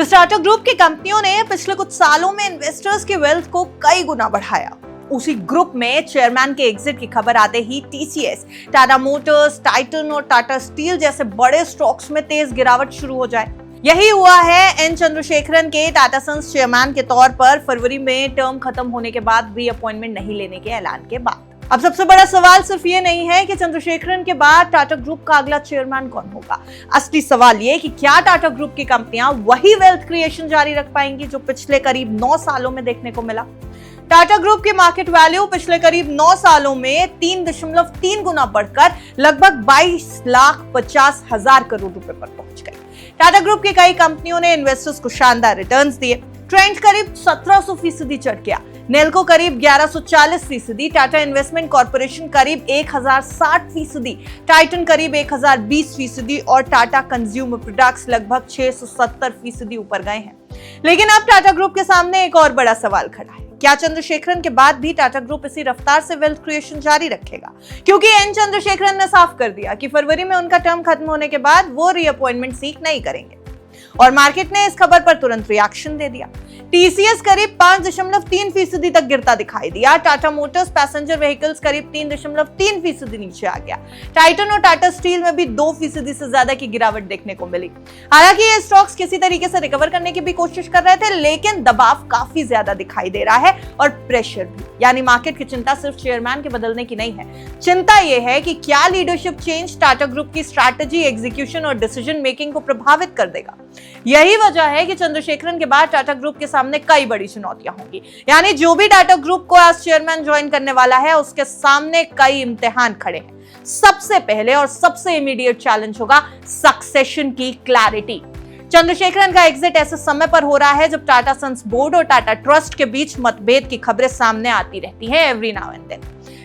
जिस टाटा ग्रुप की कंपनियों ने पिछले कुछ सालों में इन्वेस्टर्स की वेल्थ को कई गुना बढ़ाया, उसी ग्रुप में चेयरमैन के एग्जिट की खबर आते ही टीसीएस, टाटा मोटर्स, टाइटन और टाटा स्टील जैसे बड़े स्टॉक्स में तेज गिरावट शुरू हो जाए। यही हुआ है एन चंद्रशेखरन के टाटा सन्स चेयरमैन के तौर पर फरवरी में टर्म खत्म होने के बाद रीअपॉइंटमेंट नहीं लेने के ऐलान के बाद। अब सबसे बड़ा सवाल सिर्फ ये नहीं है कि चंद्रशेखरन के बाद टाटा ग्रुप का अगला चेयरमैन कौन होगा। असली सवाल ये कि क्या टाटा ग्रुप की कंपनियां वही वेल्थ क्रिएशन जारी रख पाएंगी जो पिछले करीब 9 सालों में देखने को मिला। टाटा ग्रुप की मार्केट वैल्यू पिछले करीब 9 सालों में 3.3 गुना बढ़कर लगभग 22,50,000 करोड़ रुपए पर पहुंच गई। टाटा ग्रुप की कई कंपनियों ने इन्वेस्टर्स को शानदार रिटर्न्स दिए। ट्रेंड करीब 1700% चढ़ गया, नेल्को करीब 1140%, टाटा इन्वेस्टमेंट कॉर्पोरेशन करीब 1060%, टाइटन करीब 1020% और टाटा कंज्यूमर प्रोडक्ट्स लगभग 670% ऊपर गए हैं। लेकिन अब टाटा ग्रुप के सामने एक और बड़ा सवाल खड़ा है, क्या चंद्रशेखरन के बाद भी टाटा ग्रुप इसी रफ्तार से वेल्थ क्रिएशन जारी रखेगा? क्योंकि एन चंद्रशेखरन ने साफ कर दिया कि फरवरी में उनका टर्म खत्म होने के बाद वो रीअपॉइंटमेंट सीक नहीं करेंगे और मार्केट ने इस खबर पर तुरंत रिएक्शन दे दिया। टीसीएस करीब 5.3% तक गिरता दिखाई दिया। टाटा मोटर्स पैसेंजर व्हीकल्स करीब 3.3% नीचे आ गया। टाइटन और टाटा स्टील में भी 2% से ज्यादा की गिरावट देखने को मिली। हालांकि ये स्टॉक्स किसी तरीके से रिकवर करने की भी कोशिश कर रहे थे, लेकिन दबाव काफी ज्यादा दिखाई दे रहा है और प्रेशर भी। यानी मार्केट की चिंता सिर्फ चेयरमैन के बदलने की नहीं है, चिंता यह है कि क्या लीडरशिप चेंज टाटा ग्रुप की स्ट्रैटेजी, एग्जीक्यूशन और डिसीजन मेकिंग को प्रभावित कर देगा। यही वजह है कि चंद्रशेखरन के बाद टाटा ग्रुप के सामने कई बड़ी चुनौतियां होंगी। यानी जो भी टाटा ग्रुप को आज चेयरमैन ज्वाइन करने वाला है, उसके सामने कई इम्तिहान खड़े हैं। सबसे पहले और सबसे इमीडिएट चैलेंज होगा सक्सेशन की क्लैरिटी। चंद्रशेखरन का एग्जिट ऐसे समय पर हो रहा है जब टाटा सन्स बोर्ड और टाटा ट्रस्ट के बीच मतभेद की खबरें सामने आती रहती हैं every now and then.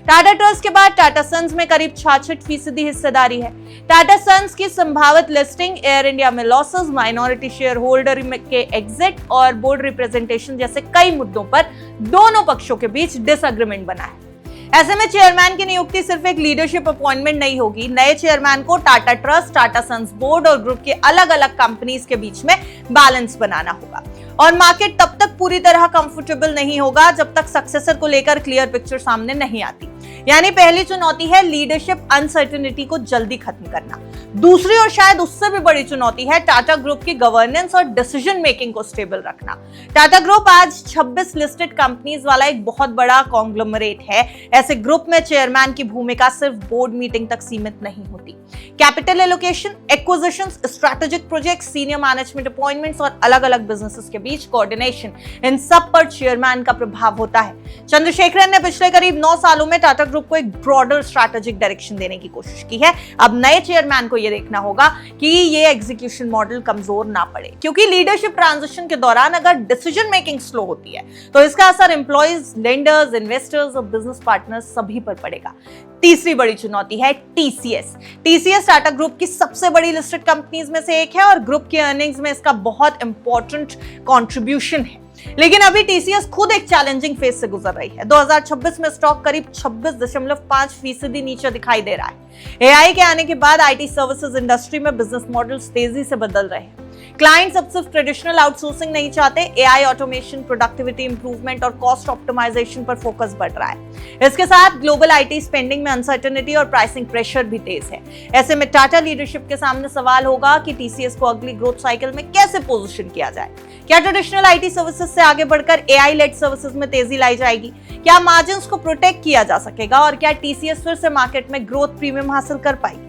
Tata trust के बाद टाटा सन्स में करीब 66% हिस्सेदारी है। टाटा सन्स की संभावित लिस्टिंग, एयर इंडिया में लॉसेस, माइनॉरिटी शेयर होल्डर के एग्जिट और बोर्ड रिप्रेजेंटेशन जैसे कई मुद्दों पर दोनों पक्षों के बीच डिसएग्रीमेंट बना है। ऐसे में चेयरमैन की नियुक्ति सिर्फ एक लीडरशिप अपॉइंटमेंट नहीं होगी। नए चेयरमैन को Tata trust, Tata sons board और ग्रुप के अलग अलग कंपनीज के बीच में बैलेंस बनाना होगा और मार्केट तब तक पूरी तरह कंफर्टेबल नहीं होगा जब तक सक्सेसर को लेकर क्लियर पिक्चर सामने नहीं आती। यानी पहली चुनौती है लीडरशिप अनसर्टेनिटी को जल्दी खत्म करना। दूसरी और शायद उससे भी बड़ी चुनौती है टाटा ग्रुप की गवर्नेंस और डिसीजन मेकिंग को स्टेबल रखना। टाटा ग्रुप आज 26 लिस्टेड कंपनीज वाला एक बहुत बड़ा कॉन्ग्लोमरेट है। ऐसे ग्रुप में चेयरमैन की भूमिका सिर्फ बोर्ड मीटिंग तक सीमित नहीं होती। Capital allocation, acquisitions, strategic projects, senior management appointments और अलग अलग बिजनेसेस के बीच कोऑर्डिनेशन, इन सब पर चेयरमैन का प्रभाव होता है। चंद्रशेखरन ने पिछले करीब 9 सालों में टाटा ग्रुप को एक ब्रॉडर स्ट्रैटेजिक डायरेक्शन देने की कोशिश की है। अब नए चेयरमैन को यह देखना होगा कि ये एग्जीक्यूशन मॉडल कमजोर ना पड़े, क्योंकि लीडरशिप ट्रांजिशन के दौरान अगर डिसीजन मेकिंग स्लो होती है तो इसका असर एम्प्लॉइज, लेंडर्स, इन्वेस्टर्स और बिजनेस पार्टनर्स सभी पर पड़ेगा। तीसरी बड़ी चुनौती है टीसीएस। टीसीएस टाटा ग्रुप की सबसे बड़ी लिस्टेड कंपनीज में से एक है और ग्रुप की अर्निंग्स में इसका बहुत इंपॉर्टेंट कंट्रीब्यूशन है। लेकिन अभी टीसीएस खुद एक चैलेंजिंग फेज से गुजर रही है। 2026 में स्टॉक करीब 26.5% नीचे दिखाई दे रहा है। एआई के आने के बाद आईटी सर्विसेज इंडस्ट्री में बिजनेस मॉडल्स तेजी से बदल रहे हैं। क्लाइंट्स अब सिर्फ ट्रेडिशनल आउटसोर्सिंग नहीं चाहते, एआई, ऑटोमेशन, प्रोडक्टिविटी इंप्रूवमेंट और कॉस्ट ऑप्टिमाइजेशन पर फोकस बढ़ रहा है। इसके साथ ग्लोबल आईटी स्पेंडिंग में अनसर्टेनिटी और प्राइसिंग प्रेशर भी तेज है। ऐसे में टाटा लीडरशिप के सामने सवाल होगा कि टीसीएस को अगली ग्रोथ साइकिल में कैसे पोजीशन किया जाए। क्या ट्रेडिशनल आईटी सर्विसेज से आगे बढ़कर एआई लेड सर्विसेज में तेजी लाई जाएगी? क्या मार्जिन्स को प्रोटेक्ट किया जा सकेगा और क्या टीसीएस फिर से मार्केट में ग्रोथ प्रीमियम हासिल कर पाएगी?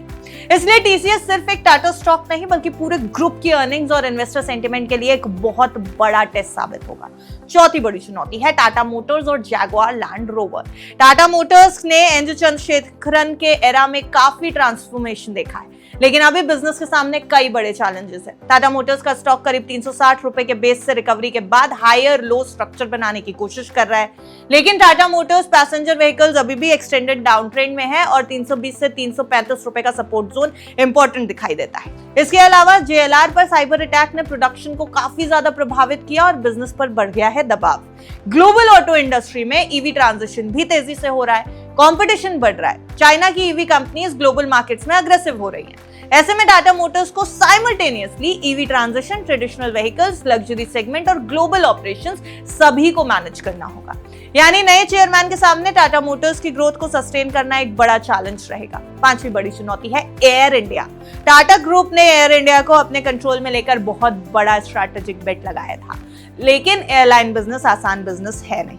इसलिए टीसीएस सिर्फ एक टाटा स्टॉक नहीं बल्कि पूरे ग्रुप की अर्निंग्स और इन्वेस्टर सेंटिमेंट के लिए एक बहुत बड़ा टेस्ट साबित होगा। चौथी बड़ी चुनौती है टाटा मोटर्स और Jaguar land rover. Tata Motors ने एन चंद्रशेखरन के एरा में काफी ट्रांसफॉर्मेशन देखा है, लेकिन अभी बिजनेस के सामने कई बड़े चैलेंजेस हैं। टाटा मोटर्स का स्टॉक करीब 360 रुपए के बेस से रिकवरी के बाद हायर लो स्ट्रक्चर बनाने की कोशिश कर रहा है, लेकिन टाटा मोटर्स पैसेंजर व्हीकल्स अभी भी एक्सटेंडेड डाउन ट्रेंड में है और 320 से 335 रुपए का सपोर्ट जोन इंपॉर्टेंट दिखाई देता है। इसके अलावा जेएलआर पर साइबर अटैक ने प्रोडक्शन को काफी ज्यादा प्रभावित किया और बिजनेस पर बढ़ गया है दबाव। ग्लोबल ऑटो इंडस्ट्री में ईवी ट्रांजिशन भी तेजी से हो रहा है, कंपटीशन बढ़ रहा है। चाइना की ईवी कंपनीज ग्लोबल मार्केट्स में अग्रेसिव हो रही हैं। ऐसे में टाटा मोटर्स को simultaneously EV transition, traditional vehicles, luxury segment और ग्लोबल ऑपरेशंस सभी को मैनेज करना होगा। यानी नए चेयरमैन के सामने टाटा मोटर्स की ग्रोथ को सस्टेन करना एक बड़ा चैलेंज रहेगा। पांचवी बड़ी चुनौती है एयर इंडिया। टाटा ग्रुप ने एयर इंडिया को अपने कंट्रोल में लेकर बहुत बड़ा स्ट्रैटेजिक बेट लगाया था, लेकिन एयरलाइन बिजनेस आसान बिजनेस है नहीं।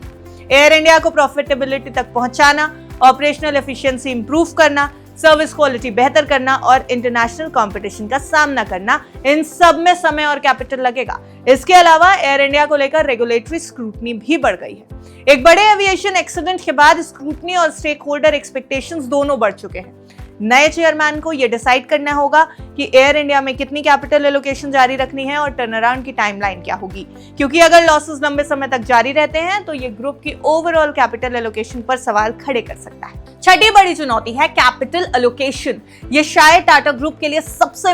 एयर इंडिया को प्रॉफिटेबिलिटी तक पहुंचाना, ऑपरेशनल एफिशिएंसी इंप्रूव करना, सर्विस क्वालिटी बेहतर करना और इंटरनेशनल कंपटीशन का सामना करना, इन सब में समय और कैपिटल लगेगा। इसके अलावा एयर इंडिया को लेकर रेगुलेटरी स्क्रूटनी भी बढ़ गई है। एक बड़े एविएशन एक्सीडेंट के बाद स्क्रूटनी और स्टेक होल्डर एक्सपेक्टेशंस दोनों बढ़ चुके हैं। नए चेयरमैन को यह डिसाइड करना होगा कि एयर इंडिया में कितनी कैपिटल एलोकेशन जारी रखनी है और टर्नअराउंड की टाइमलाइन क्या होगी, क्योंकि अगर लॉसेस लंबे समय तक जारी रहते हैं तो ये ग्रुप की ओवरऑल कैपिटल एलोकेशन पर सवाल खड़े कर सकता है। छठी बड़ी चुनौती है कैपिटल एलोकेशन। ये शायद टाटा ग्रुप के लिए सबसे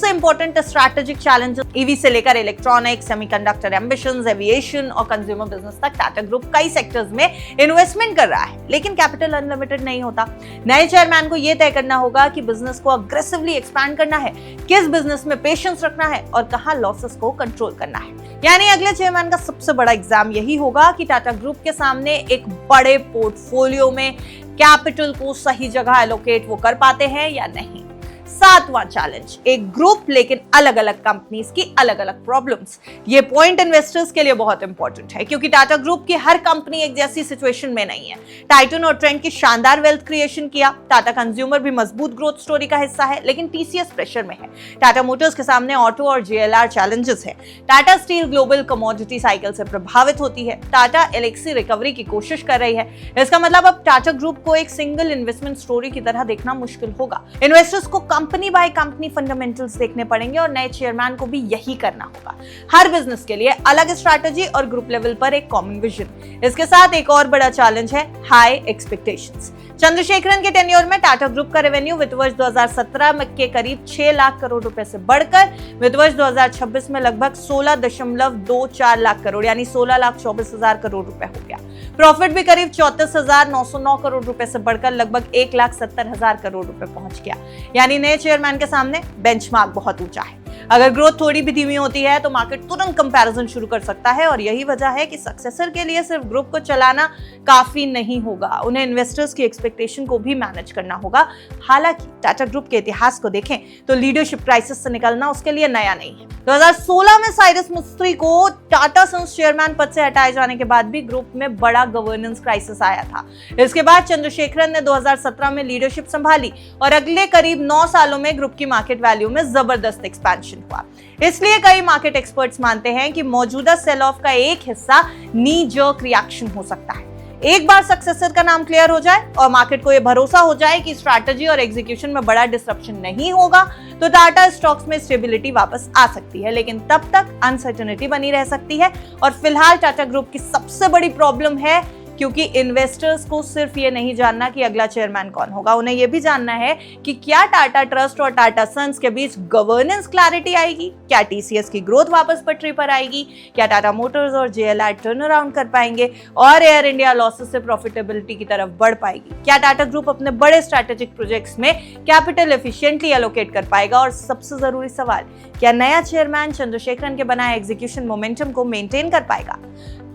इंपॉर्टेंट स्ट्रैटेजिक चैलेंज। ईवी से लेकर इलेक्ट्रॉनिक्स, सेमीकंडक्टर एम्बिशंस, एविएशन और कंज्यूमर बिजनेस तक टाटा ग्रुप कई सेक्टर्स में इन्वेस्टमेंट कर रहा है, लेकिन कैपिटल अनलिमिटेड नहीं होता। नए चेयरमैन को यह तय करना होगा कि बिजनेस को अग्रेसिवली एक्सपैंड करना है, किस बिजनेस में पेशेंस रखना है और कहां लॉसेस को कंट्रोल करना है। यानी अगले चेयरमैन का सबसे बड़ा एग्जाम यही होगा कि टाटा ग्रुप के सामने एक बड़े पोर्टफोलियो में कैपिटल को सही जगह एलोकेट वो कर पाते हैं या नहीं। सातवां चैलेंज, एक ग्रुप लेकिन अलग अलग कंपनीज की अलग अलग प्रॉब्लम्स। ये पॉइंट इन्वेस्टर्स के लिए बहुत इंपॉर्टेंट है, क्योंकि टाटा ग्रुप की हर कंपनी एक जैसी सिचुएशन में नहीं है। टाइटन और ट्रेंड की शानदार वेल्थ क्रिएशन किया, टाटा कंज्यूमर भी मजबूत ग्रोथ स्टोरी का हिस्सा है, लेकिन टीसीएस प्रेशर में है। टाटा मोटर्स के सामने ऑटो और जेएलआर चैलेंजेस है। Tata steel global commodity cycle से प्रभावित होती है। टाटा एलेक्सी रिकवरी की कोशिश कर रही है। इसका मतलब अब टाटा ग्रुप को एक सिंगल इन्वेस्टमेंट स्टोरी की तरह देखना मुश्किल होगा। इन्वेस्टर्स को कंपनी बाय कंपनी फंडामेंटल्स देखने पड़ेंगे और नए चेयरमैन को भी यही करना होगा। हर बिजनेस के लिए अलग स्ट्रैटेजी और ग्रुप लेवल पर एक कॉमन विजन। इसके साथ एक और बड़ा चैलेंज है हाई एक्सपेक्टेशंस। चंद्रशेखरन के टेन्योर में टाटा ग्रुप का रेवेन्यू वित्त वर्ष 2017 में के करीब 6 लाख करोड़ रुपए से बढ़कर वित्त वर्ष 2026 में लगभग 16.24 लाख करोड़ यानी 16,24,000 करोड़ रुपए हो गया। प्रॉफिट भी करीब 34,909 करोड़ रुपए से बढ़कर लगभग 1,70,000 करोड़ रुपए पहुंच गया। यानी नए चेयरमैन के सामने बेंचमार्क बहुत ऊंचा है। अगर ग्रोथ थोड़ी भी धीमी होती है तो मार्केट तुरंत कंपैरिजन शुरू कर सकता है, और यही वजह है कि सक्सेसर के लिए सिर्फ ग्रुप को चलाना काफी नहीं होगा, उन्हें इन्वेस्टर्स की एक्सपेक्टेशन को भी मैनेज करना होगा। हालांकि टाटा ग्रुप के इतिहास को देखें तो लीडरशिप क्राइसिस से निकलना उसके लिए नया नहीं है। 2016 में साइरस मिस्त्री को टाटा सन्स चेयरमैन पद से हटाए जाने के बाद भी ग्रुप में बड़ा गवर्नेंस क्राइसिस आया था। इसके बाद चंद्रशेखरन ने 2017 में लीडरशिप संभाली और अगले करीब 9 सालों में ग्रुप की मार्केट वैल्यू में जबरदस्त एक्सपेंशन हुआ। इसलिए कई मार्केट एक्सपर्ट्स मानते हैं कि मौजूदा सेल ऑफ का एक हिस्सा नी जर्क रिएक्शन हो सकता है। एक बार सक्सेसर का नाम क्लियर हो जाए और मार्केट को यह भरोसा हो जाए कि स्ट्रैटेजी और एग्जीक्यूशन में बड़ा डिसरप्शन नहीं होगा तो टाटा स्टॉक्स में स्टेबिलिटी वापस आ सकती है, लेकिन तब तक अनसर्टेनिटी बनी रह सकती है। और फिलहाल टाटा ग्रुप की सबसे बड़ी प्रॉब्लम है, क्योंकि इन्वेस्टर्स को सिर्फ ये नहीं जानना कि अगला चेयरमैन कौन होगा, उन्हें यह भी जानना है कि क्या टाटा ट्रस्ट और टाटा सन्स के बीच गवर्नेंस क्लैरिटी आएगी, क्या टीसीएस की ग्रोथ वापस पटरी पर आएगी, क्या टाटा मोटर्स और जेएलआर टर्न अराउंड कर पाएंगे और एयर इंडिया लॉसेस से प्रॉफिटेबिलिटी की तरफ बढ़ पाएगी, क्या टाटा ग्रुप अपने बड़े स्ट्रैटेजिक प्रोजेक्ट्स में कैपिटल एफिशिएंटली एलोकेट कर पाएगा, और सबसे जरूरी सवाल, क्या नया चेयरमैन चंद्रशेखरन के बनाए एग्जीक्यूशन मोमेंटम को मेंटेन कर पाएगा।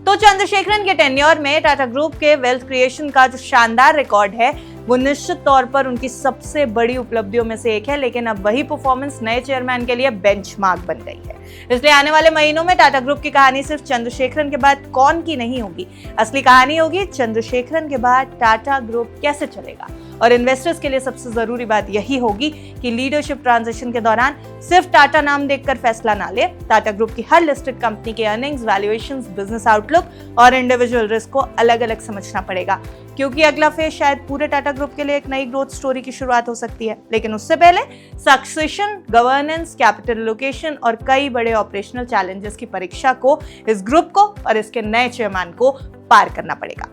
तो चंद्रशेखरन के टेन्योर में टाटा ग्रुप के वेल्थ क्रिएशन का जो शानदार रिकॉर्ड है वो निश्चित तौर पर उनकी सबसे बड़ी उपलब्धियों में से एक है, लेकिन अब वही परफॉर्मेंस नए चेयरमैन के लिए बेंचमार्क बन गई है। इसलिए आने वाले महीनों में टाटा ग्रुप की कहानी सिर्फ चंद्रशेखरन के बाद कौन की नहीं होगी, असली कहानी होगी चंद्रशेखरन के बाद टाटा ग्रुप कैसे चलेगा। और इन्वेस्टर्स के लिए सबसे जरूरी बात यही होगी कि लीडरशिप ट्रांजिशन के दौरान सिर्फ टाटा नाम देखकर फैसला ना ले। टाटा ग्रुप की हर लिस्टेड कंपनी के अर्निंग्स, वैल्यूएशंस, बिजनेस आउटलुक और इंडिविजुअल रिस्क को अलग अलग समझना पड़ेगा, क्योंकि अगला फेज शायद पूरे टाटा ग्रुप के लिए एक नई ग्रोथ स्टोरी की शुरुआत हो सकती है। लेकिन उससे पहले सक्सेशन, गवर्नेंस, कैपिटल एलोकेशन और कई बड़े ऑपरेशनल चैलेंजेस की परीक्षा को इस ग्रुप को और इसके नए चेयरमैन को पार करना पड़ेगा।